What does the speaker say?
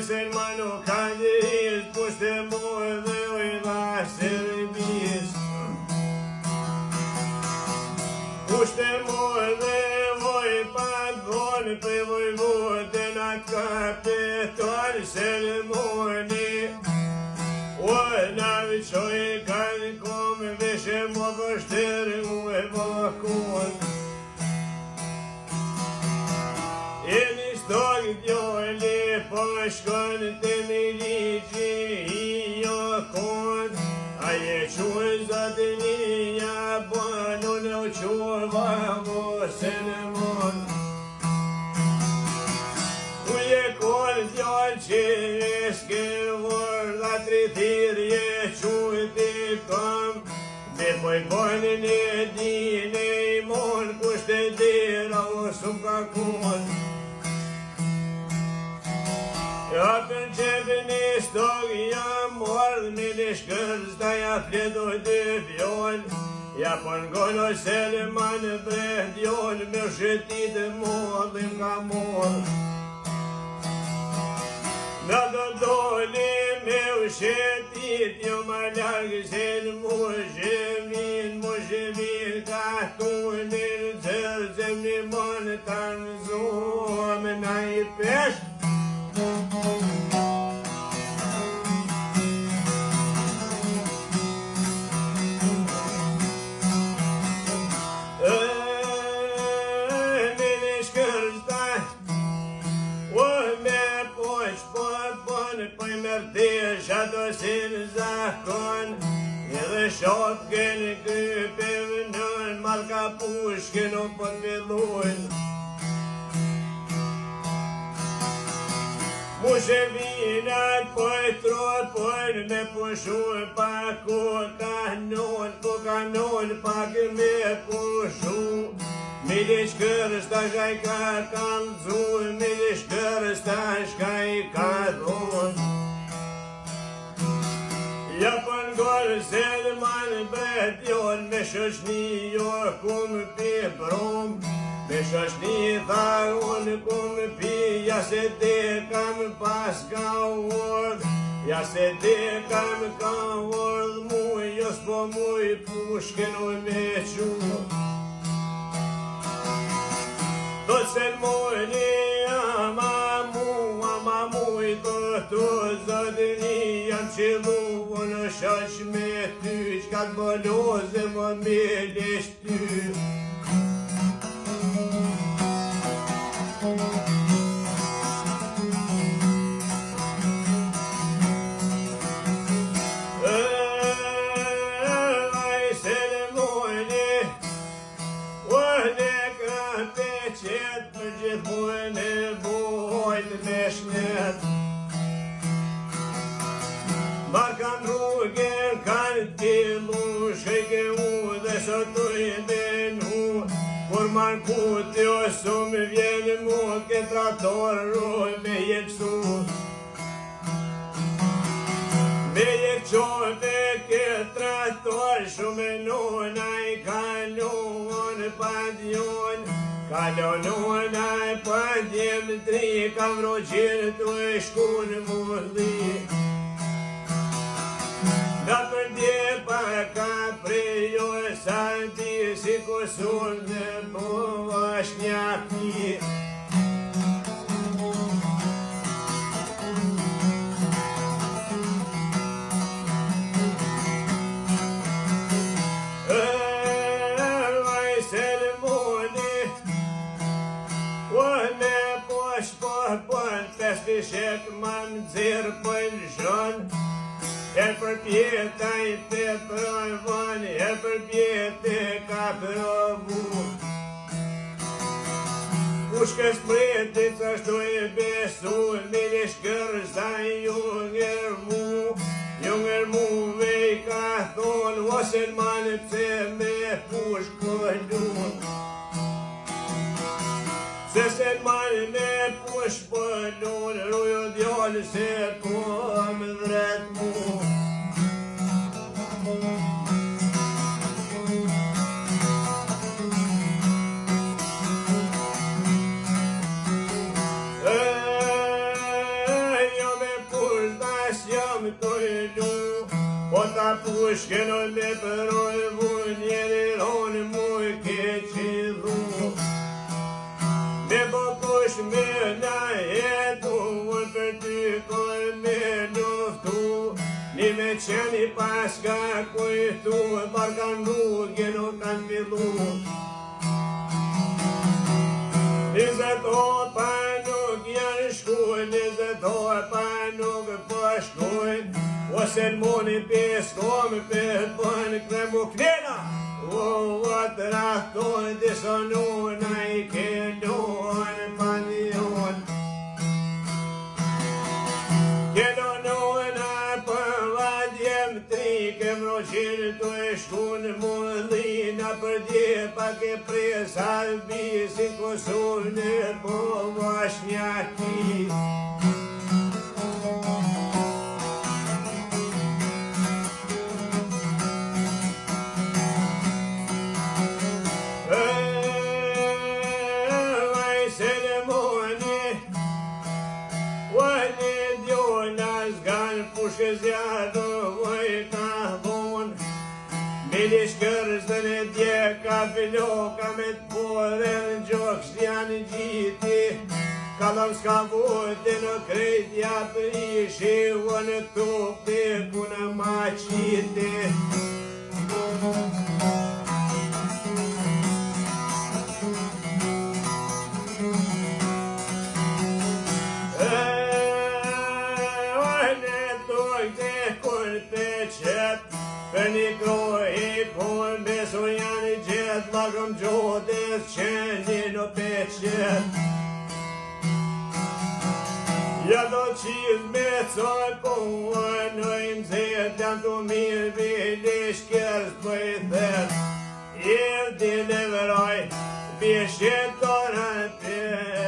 Selman nuk ka diris, pushte mu dhe ujda servis. Pushte mu dhe voj pagon, për vojvodën a kapitan Selmoni. O na viqoj kanë kom, veshe mu vështirë mu e bakon. Stog djoli po shkon të milici I jokon. Aje quë zatënia banu në quva vo Selman. Uje kol djol që eske vorda tritirje quë t'i kam. Dhe poj bërnë në dine I mon kushte dira o sum ka kon. Ja për qepin I stog jam mordh me lishkër zda ja fletoj të fjol. Ja për ngolo Selman bre djol me shëtit modhim ka mordh. Nga do doli me shëtit jo ma lagësin mu zhevin ka tunin zërzëm një mon të nëzom na I pesh. Shato sin zakon, edhe shotken kypim nën, malka pushkin o po t'villujn. Mushevinat po e tropojn me pushu pa ku kanon pak me pushu. Milish kërës tash a I ka kalzu, milish kërës tash ka I ka dhon. Ja për ngolë Selman bet jon me shoshni jo kum pi brom. Me shoshni tha unë kum pi, ja se te kam pas ka urdh. Ja se te kam ka urdh muj, jo s'po muj pushken u me qu. Thot Selmoni ama muj të zotëni jam qilu në shash me ty, qka t'boloze më me lesh ty. Aj Selmoni, o ne ka peqet për gjithmon e bojt me shnet. Ma kanë rrugën, kanë t'illu, shëjke u dhe sotu I benu. Kur man kuti o sumë vjenë mu, ke trator rroj me jepsu. Me jep qove ke trator, shume nona I kalon pa djon. Kalon a pa djem tri, ka vroqirë tu e shkun mundhi. Nga për dje pa ka prejo e santi, si kusur dhe po është njaki. Aj Selmoni, o me posh po pën, peshti shek ma më dzirë për shon. E për pjeta I te provon, e për pjete ka provu. Kushkës pretit ashtu I besu, milish kërsa junger mu vej ka thon, o Selman pse me push këllun. Se Selman me push pëllun, rujo djallë se kom dhret mu. Jo rrugë nuk kanë fillu. 20 orë pa nuk janë shkuj, 20 orë pa nuk po shkuj, ose në moni peskom për bënë kremu knena, o të rahtojnë disonuna i këllon pandion. Këllonuna për vadjem trike, mroqirë të e shkunë mullina për dje pak e presa bisin Kosovë po vashnjaki. Pushke zjarë voj ka vonë, milish kërëzën e dje ka filoka me të pore në gjokë shtë gjiti, kalëm s'ka vojtë në krejtja për ishi vë në tupti ku në maqiti. Për një krohi kun beso janë i gjithë, lagëm gjodës qenë në peqet. Ja do qizë me coj kohë në imzet, janë të mirë bilish kërës për i thet. I di leveroj, bishet të rëpjet.